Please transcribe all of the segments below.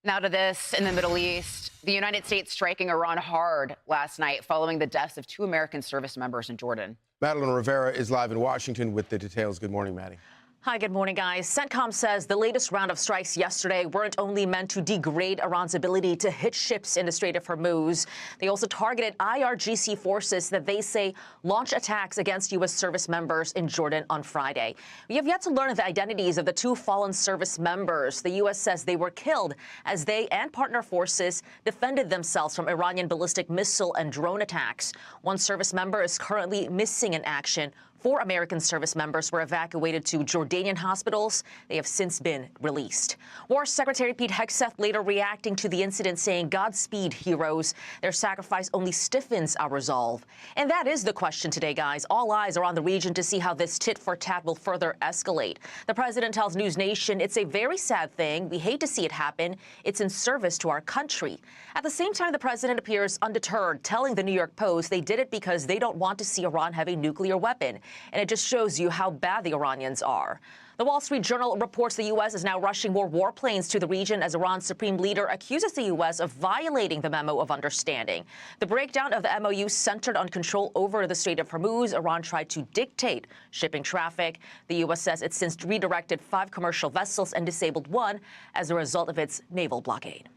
Now to this in the Middle East. The United States striking Iran hard last night following the deaths of 2 American service members in Jordan. Madeline Rivera is live in Washington with the details. Good morning, Maddie. Hi, good morning, guys. CENTCOM says the latest round of strikes yesterday weren't only meant to degrade Iran's ability to hit ships in the Strait of Hormuz. They also targeted IRGC forces that they say launched attacks against U.S. service members in Jordan on Friday. We have yet to learn the identities of the 2 fallen service members. The U.S. says they were killed as they and partner forces defended themselves from Iranian ballistic missile and drone attacks. 1 service member is currently missing in action. 4 American service members were evacuated to Jordanian hospitals. They have since been released. War Secretary Pete Hegseth later reacting to the incident, saying, "Godspeed, heroes. Their sacrifice only stiffens our resolve." And that is the question today, guys. All eyes are on the region to see how this tit-for-tat will further escalate. The president tells News Nation it's a very sad thing. We hate to see it happen. It's in service to our country. At the same time, the president appears undeterred, telling the New York Post they did it because they don't want to see Iran have a nuclear weapon. And it just shows you how bad the Iranians are. The Wall Street Journal reports the U.S. is now rushing more warplanes to the region as Iran's supreme leader accuses the U.S. of violating the Memo of Understanding. The breakdown of the MOU centered on control over the Strait of Hormuz. Iran tried to dictate shipping traffic. The U.S. says it's since redirected 5 commercial vessels and disabled 1 as a result of its naval blockade.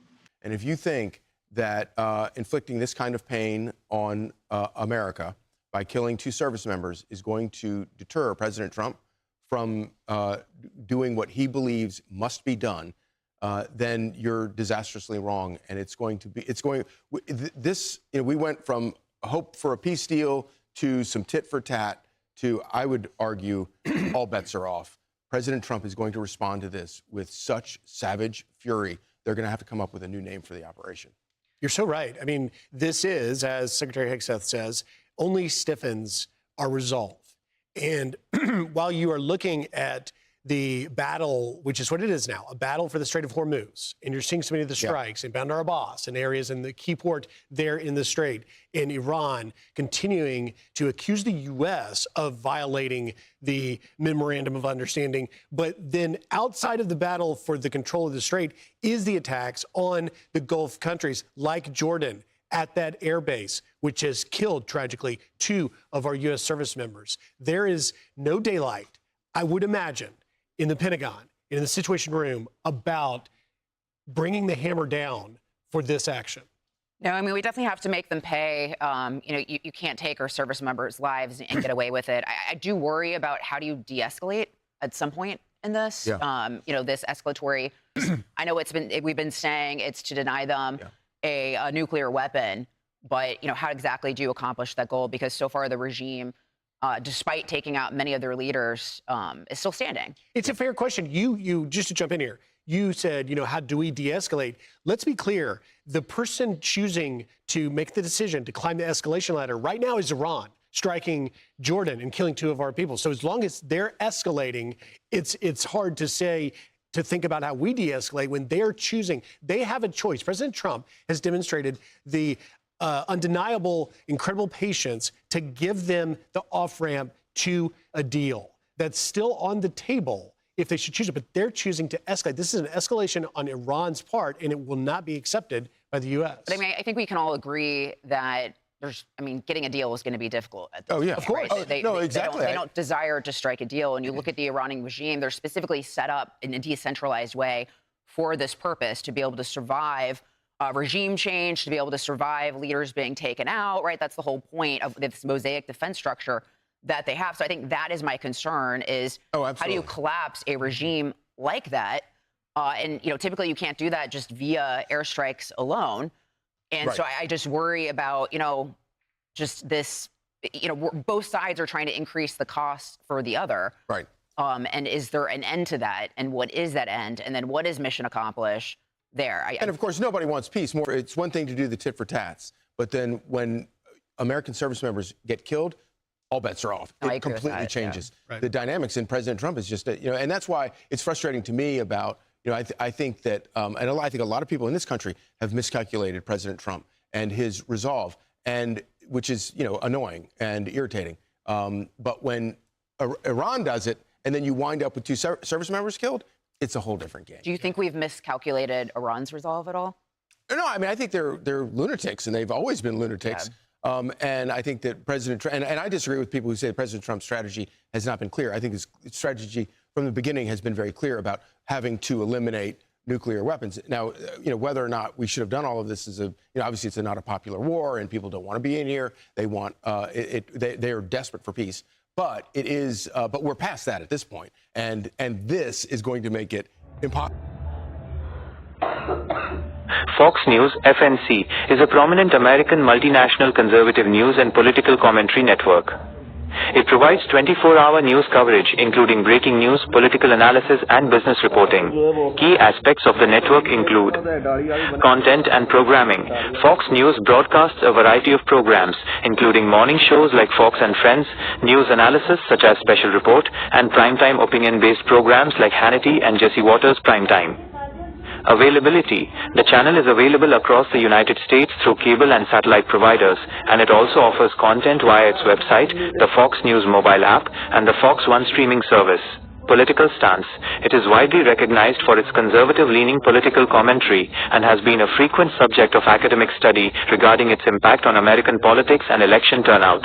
And if you think that inflicting this kind of pain on America by killing 2 service members is going to deter President Trump from doing what he believes must be done, then you're disastrously wrong. And we went from hope for a peace deal to some tit for tat to, I would argue, all bets are off. President Trump is going to respond to this with such savage fury. They're going to have to come up with a new name for the operation. You're so right. I mean, this is, as Secretary Hegseth says, only stiffens our resolve. And while you are looking at the battle, which is what it is now, a battle for the Strait of Hormuz, and you're seeing so many of the strikes in Bandar Abbas and areas in the key port there in the Strait, in Iran continuing to accuse the U.S. of violating the Memorandum of Understanding. But then outside of the battle for the control of the Strait is the attacks on the Gulf countries like Jordan, at that air base, which has killed, tragically, 2 of our U.S. service members. There is no daylight, I would imagine, in the Pentagon, in the Situation Room, about bringing the hammer down for this action. No, I mean, we definitely have to make them pay. You can't take our service members' lives and get away with it. I do worry about how do you de-escalate at some point in this. Yeah. This escalatory, I know we've been saying it's to deny them a nuclear weapon, but how exactly do you accomplish that goal? Because so far the regime, despite taking out many of their leaders, is still standing. It's a fair question. You just to jump in here, you said, how do we de-escalate? Let's be clear. The person choosing to make the decision to climb the escalation ladder right now is Iran, striking Jordan and killing 2 of our people. So as long as they're escalating, it's hard to think about how we de-escalate when they're choosing. They have a choice. President Trump has demonstrated the undeniable, incredible patience to give them the off-ramp to a deal that's still on the table if they should choose it. But they're choosing to escalate. This is an escalation on Iran's part, and it will not be accepted by the U.S. But I think we can all agree that getting a deal is going to be difficult at this point. Of course. Right? Exactly. They don't desire to strike a deal. And you look at the Iranian regime, they're specifically set up in a decentralized way for this purpose, to be able to survive regime change, to be able to survive leaders being taken out, right? That's the whole point of this mosaic defense structure that they have. So I think that is my concern is how do you collapse a regime like that? And typically you can't do that just via airstrikes alone. And so I just worry about, just this, both sides are trying to increase the cost for the other. Right. And is there an end to that? And what is that end? And then what is mission accomplished there? And of course, nobody wants peace. It's one thing to do the tit for tats, but then when American service members get killed, all bets are off. It completely changes the dynamics. And President Trump is just, and that's why it's frustrating to me about, I think that, and I think a lot of people in this country have miscalculated President Trump and his resolve, and which is, annoying and irritating. But when Iran does it, and then you wind up with 2 service members killed, it's a whole different game. Do you think we've miscalculated Iran's resolve at all? No, I mean, I think they're lunatics, and they've always been lunatics. Yeah. And I think that President Trump, and I disagree with people who say President Trump's strategy has not been clear. I think his strategy from the beginning has been very clear about having to eliminate nuclear weapons. Now, whether or not we should have done all of this is obviously it's not a popular war, and people don't want to be in here. They want they are desperate for peace. But it is. But we're past that at this point, and this is going to make it impossible. Fox News, FNC, is a prominent American multinational conservative news and political commentary network. It provides 24-hour news coverage, including breaking news, political analysis, and business reporting. Key aspects of the network include content and programming. Fox News broadcasts a variety of programs, including morning shows like Fox and Friends, news analysis such as Special Report, and primetime opinion-based programs like Hannity and Jesse Watters Primetime. Availability. The channel is available across the United States through cable and satellite providers, and it also offers content via its website, the Fox News mobile app, and the Fox One streaming service. Political stance. It is widely recognized for its conservative-leaning political commentary and has been a frequent subject of academic study regarding its impact on American politics and election turnout.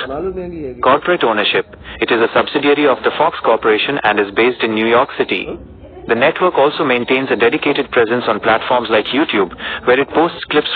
Corporate ownership. It is a subsidiary of the Fox Corporation and is based in New York City. The network also maintains a dedicated presence on platforms like YouTube, where it posts clips